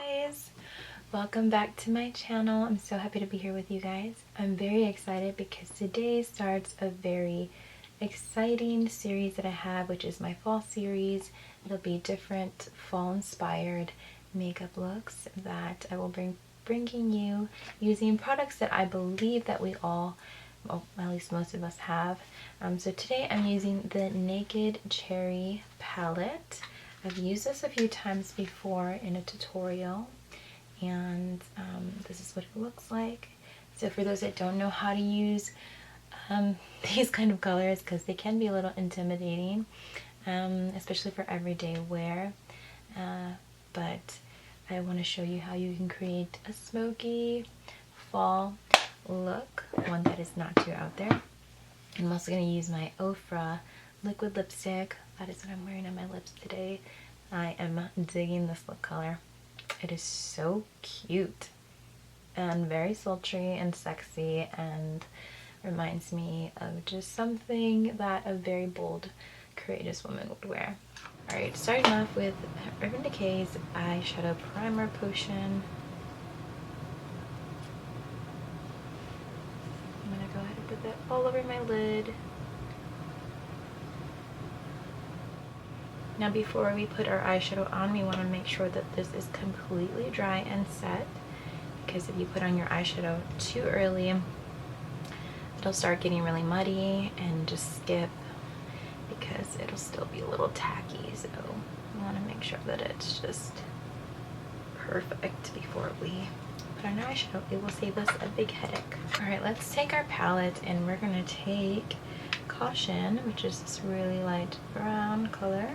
guys, welcome back to my channel. I'm so happy to be here with you guys. I'm very excited because today starts a very exciting series that I have, which is my fall series. It'll be different fall inspired makeup looks that I will bringing you using products that I believe that we all, well, at least most of us have. So today I'm using the Naked Cherry palette. I've used this a few times before in a tutorial, and this is what it looks like. So for those that don't know how to use these kind of colors, because they can be a little intimidating, especially for everyday wear, but I want to show you how you can create a smoky fall look, one that is not too out there. I'm also going to use my Ofra liquid lipstick. That is what I'm wearing on my lips today. I am digging this lip color. It is so cute and very sultry and sexy, and reminds me of just something that a very bold, courageous woman would wear. Alright, starting off with Decay's Eyeshadow Primer Potion. I'm going to go ahead and put that all over my lid. Now before we put our eyeshadow on, we want to make sure that this is completely dry and set, because if you put on your eyeshadow too early, it'll start getting really muddy and just skip, because it'll still be a little tacky. So we want to make sure that it's just perfect before we put on our eyeshadow. It will save us a big headache. Alright, let's take our palette and we're going to take Caution, which is this really light brown color.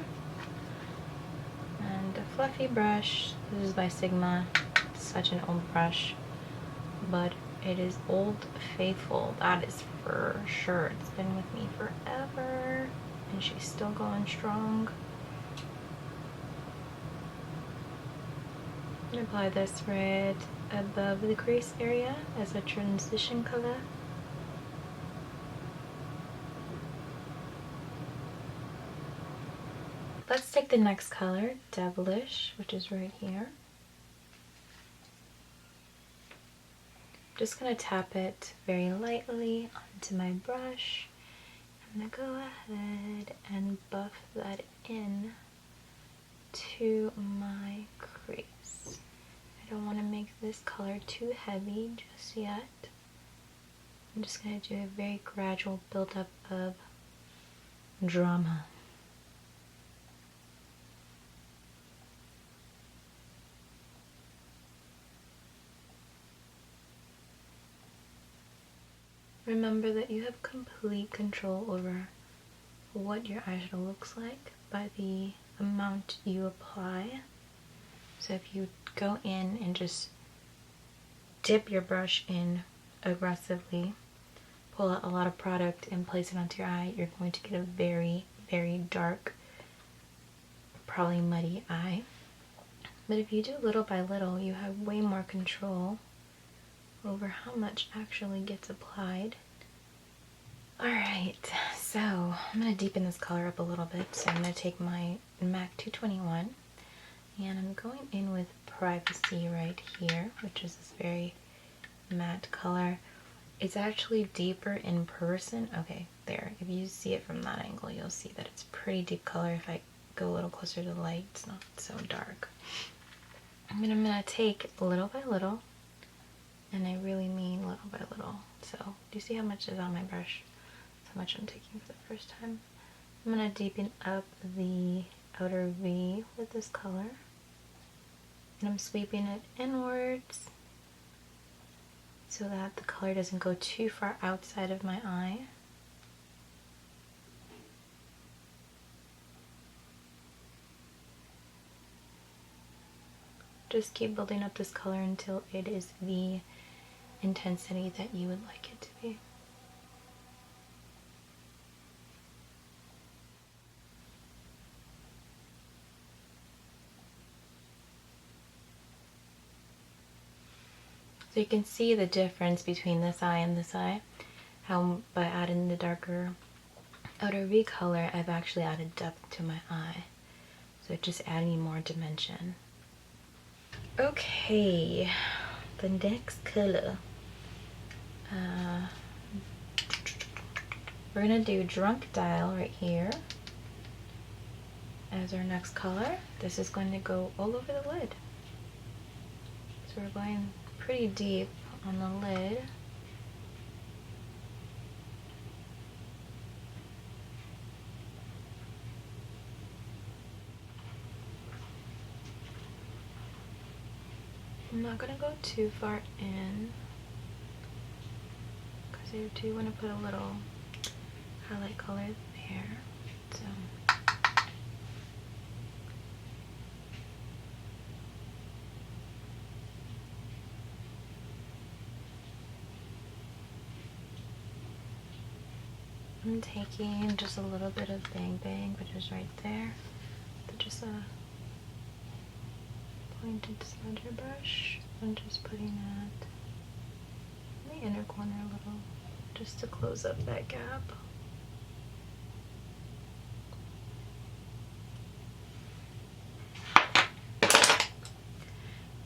And a fluffy brush. This is by Sigma. Such an old brush, but it is old faithful. That is for sure. It's been with me forever, and she's still going strong. I'm gonna apply this right above the crease area as a transition color. Let's take the next color, Devilish, which is right here. Just gonna tap it very lightly onto my brush. I'm gonna go ahead and buff that in to my crease. I don't want to make this color too heavy just yet. I'm just gonna do a very gradual buildup of drama. Remember that you have complete control over what your eyeshadow looks like by the amount you apply. So if you go in and just dip your brush in aggressively, pull out a lot of product and place it onto your eye, you're going to get a very, very dark, probably muddy eye. But if you do little by little, you have way more control over how much actually gets applied. Alright, so I'm going to deepen this color up a little bit. So I'm going to take my MAC 221 and I'm going in with Privacy right here, which is this very matte color. It's actually deeper in person. Okay, there. If you see it from that angle, you'll see that it's pretty deep color. If I go a little closer to the light, it's not so dark. And I'm going to take little by little, and I really mean little by little. So, do you see how much is on my brush? That's how much I'm taking for the first time. I'm going to deepen up the outer V with this color. And I'm sweeping it inwards so that the color doesn't go too far outside of my eye. Just keep building up this color until it is the intensity that you would like it to be. So you can see the difference between this eye and this eye, how by adding the darker outer V color, I've actually added depth to my eye. So just adding more dimension. Okay, the next color. We're gonna do Drunk Dial right here as our next color. This is going to go all over the lid. So we're going pretty deep on the lid. I'm not gonna go too far in because I do want to put a little highlight color there. So I'm taking just a little bit of Bang Bang, which is right there, just a pointed smudger brush. I'm just putting that in the inner corner a little, just to close up that gap.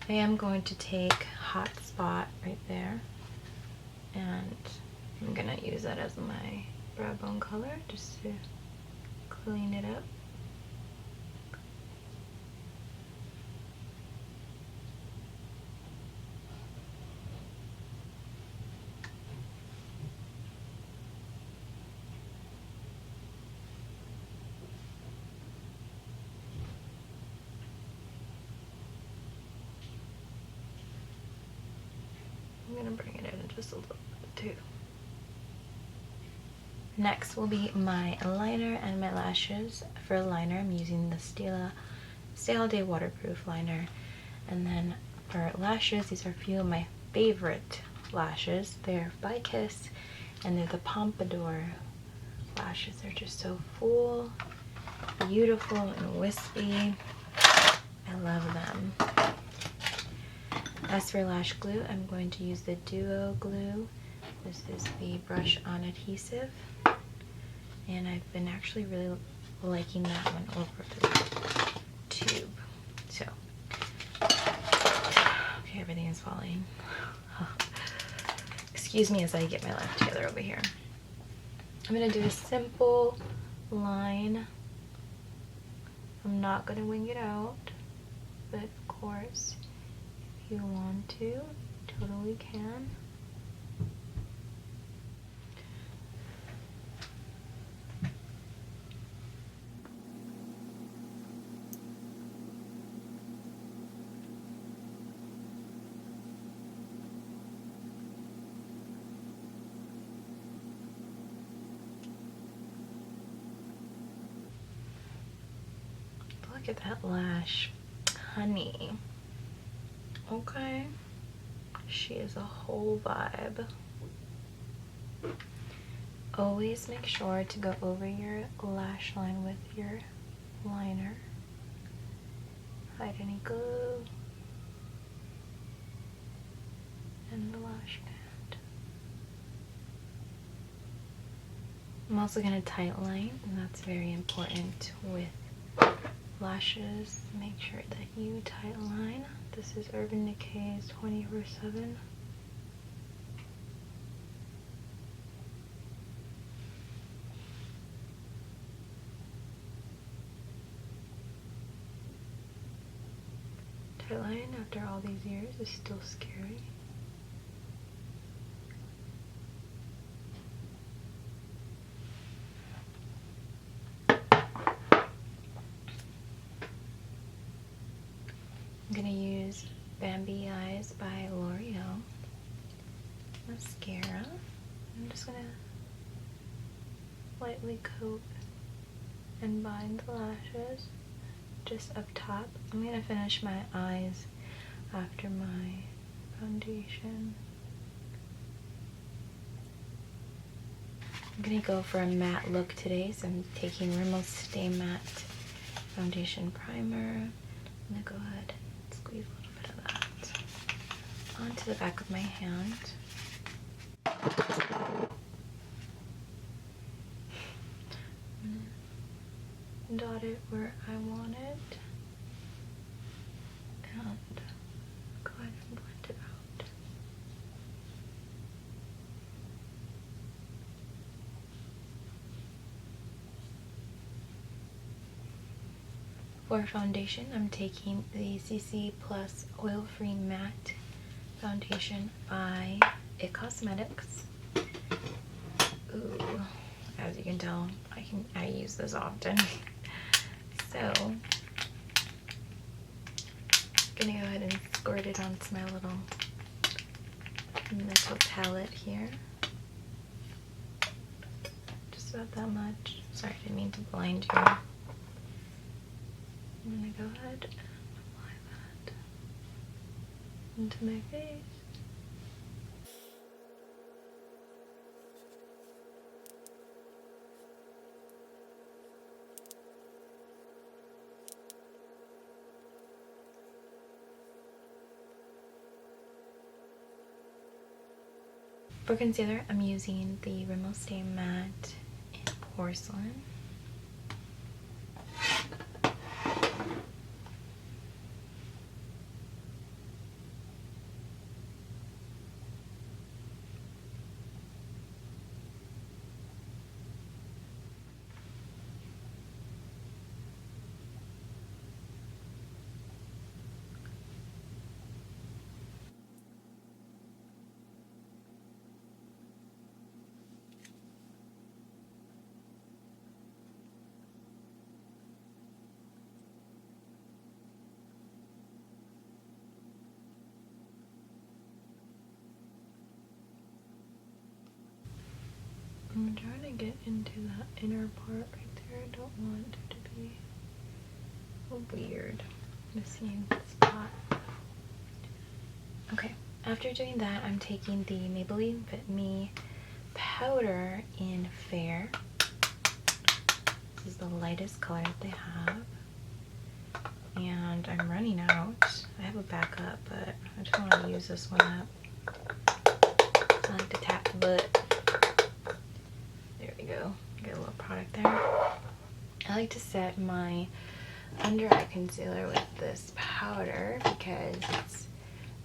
I am going to take Hot Spot right there, and I'm gonna use that as my brow bone color just to clean it up. I'm gonna bring it in just a little bit too. Next will be my liner and my lashes. For liner, I'm using the Stila Stay All Day Waterproof Liner. And then for lashes, these are a few of my favorite lashes. They're by Kiss, and they're the Pompadour lashes. They're just so full, beautiful, and wispy. I love them. As for lash glue, I'm going to use the Duo Glue. This is the brush on adhesive, and I've been actually really liking that one over the tube. So, okay, everything is falling. Excuse me as I get my life together over here. I'm gonna do a simple line. I'm not gonna wing it out, but of course, if you want to, totally can. Look at that lash, honey. Okay, she is a whole vibe. Always make sure to go over your lash line with your liner. Hide any glue and the lash band. I'm also going to tight line, and that's very important with lashes. Make sure that you tight line. This is Urban Decay's 24/7. Tight line after all these years is still scary. I'm gonna use Bambi Eyes by Loreal mascara. I'm just gonna lightly coat and bind the lashes just up top. I'm gonna finish my eyes after my foundation. I'm gonna go for a matte look today, so I'm taking Rimmel Stay Matte Foundation Primer. I'm gonna go ahead and squeeze a little bit of that onto the back of my hand. Dot it where I want it, and For foundation, I'm taking the CC Plus Oil Free Matte Foundation by It Cosmetics. Ooh, as you can tell, I use this often. So, I'm gonna go ahead and squirt it onto my little palette here. Just about that much. Sorry, I didn't mean to blind you. I'm gonna go ahead and apply that into my face. For concealer, I'm using the Rimmel Stay Matte in Porcelain. I'm trying to get into that inner part right there. I don't want it to be a weird missing spot. Okay, after doing that, I'm taking the Maybelline Fit Me powder in Fair. This is the lightest color that they have. And I'm running out. I have a backup, but I just want to use this one up. I like to tap the butt. There we go. Get a little product there. I like to set my under eye concealer with this powder because it's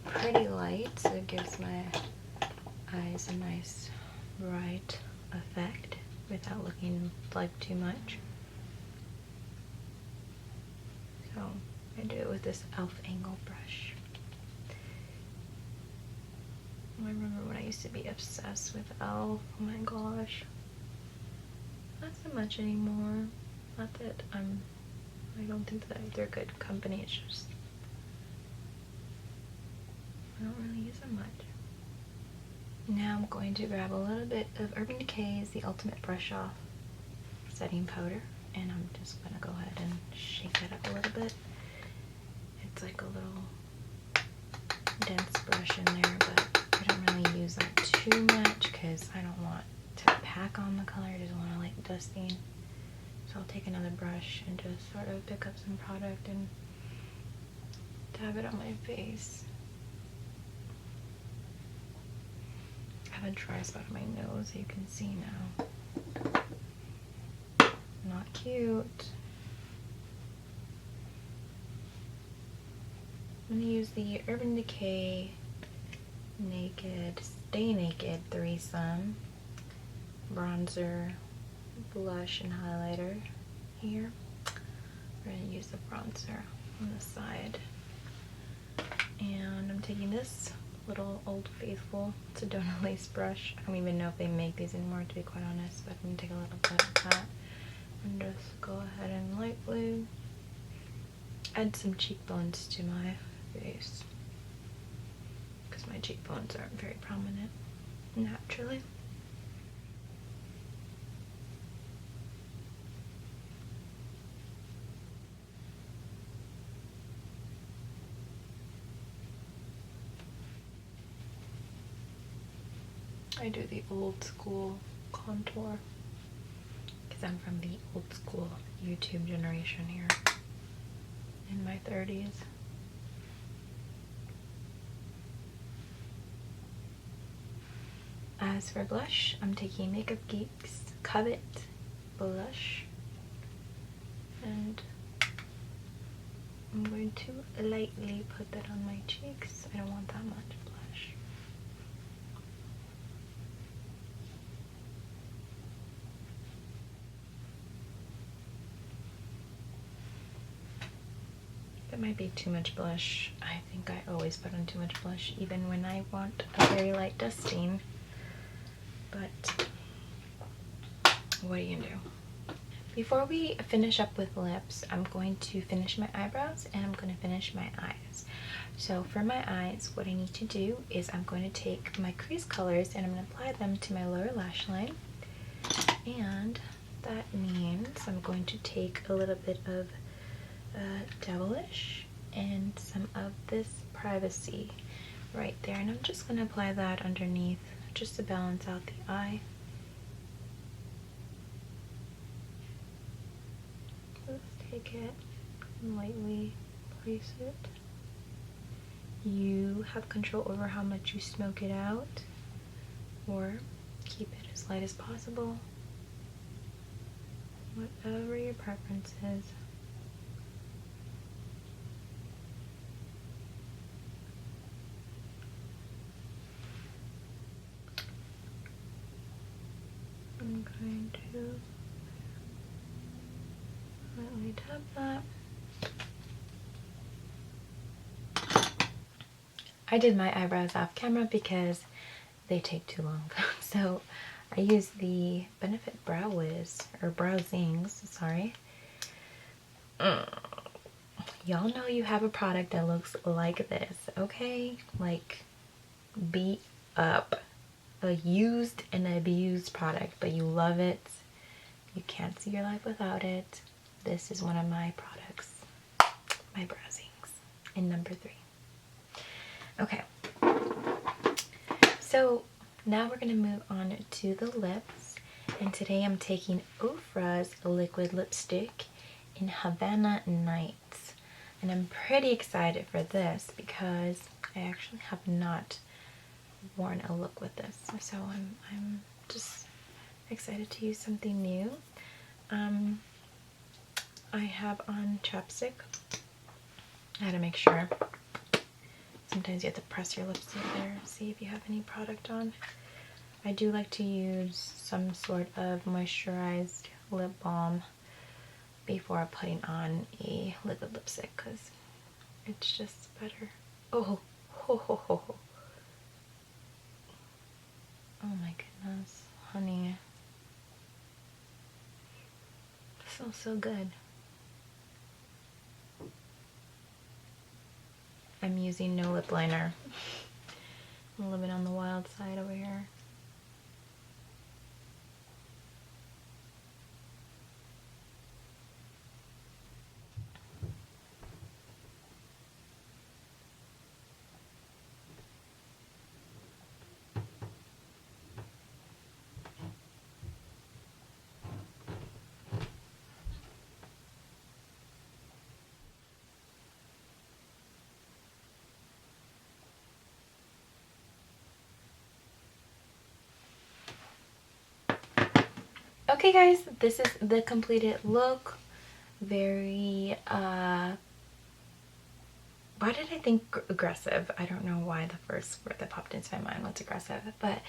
pretty light, so it gives my eyes a nice bright effect without looking like too much. So I do it with this e.l.f. angle brush. I remember when I used to be obsessed with e.l.f. Oh my gosh. Not so much anymore. Not that I don't think that they're good company, it's just I don't really use them much. Now I'm going to grab a little bit of Urban Decay's The Ultimate Brush Off setting powder, and I'm just gonna go ahead and shake that up a little bit. It's like a little dense brush in there, but I don't really use that too much because I don't want to pack on the color. I just want to like dusting. So I'll take another brush and just sort of pick up some product and dab it on my face. I have a dry spot on my nose, so you can see now. Not cute. I'm going to use the Urban Decay Stay Naked Threesome bronzer, blush, and highlighter here. We're going to use the bronzer on the side. And I'm taking this little Old Faithful Sedona lace brush. I don't even know if they make these anymore, to be quite honest, but I'm going to take a little bit of that and just go ahead and lightly add some cheekbones to my face because my cheekbones aren't very prominent naturally. I do the old school contour because I'm from the old school YouTube generation here in my 30s. As for blush, I'm taking Makeup Geek's Covet blush, and I'm going to lightly put that on my cheeks. I don't want that much blush. might be too much blush. I think I always put on too much blush, even when I want a very light dusting. But what are you gonna do? Before we finish up with lips, I'm going to finish my eyebrows and I'm going to finish my eyes. So for my eyes, what I need to do is I'm going to take my crease colors and I'm going to apply them to my lower lash line. And that means I'm going to take a little bit of Devilish and some of this Privacy right there. And I'm just going to apply that underneath just to balance out the eye. Let's take it and lightly place it. You have control over how much you smoke it out, or keep it as light as possible. Whatever your preference is. I'm going to lightly tap that. I did my eyebrows off camera because they take too long. So I use the Benefit Brow Wiz, or Brow Zings, sorry. Y'all know you have a product that looks like this, okay? Like, beat up. A used and abused product, but you love it. You can't see your life without it. This is one of my products. My Brow Zings in number 3. Okay, so now we're going to move on to the lips, and today I'm taking Ofra's liquid lipstick in Havana Nights, and I'm pretty excited for this because I actually have not worn a look with this, so I'm just excited to use something new. I have on chapstick. I had to make sure. Sometimes you have to press your lips together, see if you have any product on. I do like to use some sort of moisturized lip balm before putting on a liquid lipstick because it's just better. Oh, ho, ho, ho, ho. Oh my goodness, honey. It smells so good. I'm using no lip liner. I'm living on the wild side over here. Okay guys, this is the completed look. Very, why did I think aggressive? I don't know why the first word that popped into my mind was aggressive, but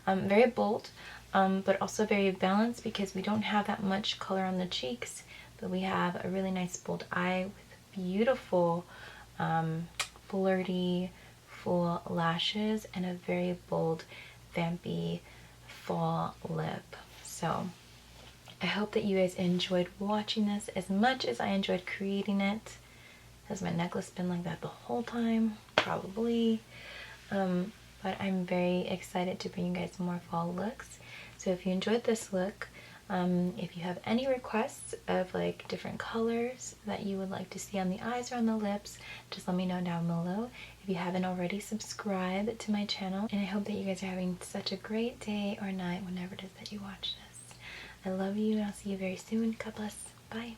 very bold, but also very balanced because we don't have that much color on the cheeks, but we have a really nice bold eye with beautiful, flirty, full lashes and a very bold, vampy fall lip. So I hope that you guys enjoyed watching this as much as I enjoyed creating it. Has my necklace been like that the whole time? Probably. But I'm very excited to bring you guys more fall looks. So if you enjoyed this look, if you have any requests of like different colors that you would like to see on the eyes or on the lips, just let me know down below. If you haven't already, subscribe to my channel. And I hope that you guys are having such a great day or night whenever it is that you watch this. I love you and I'll see you very soon. God bless. Bye.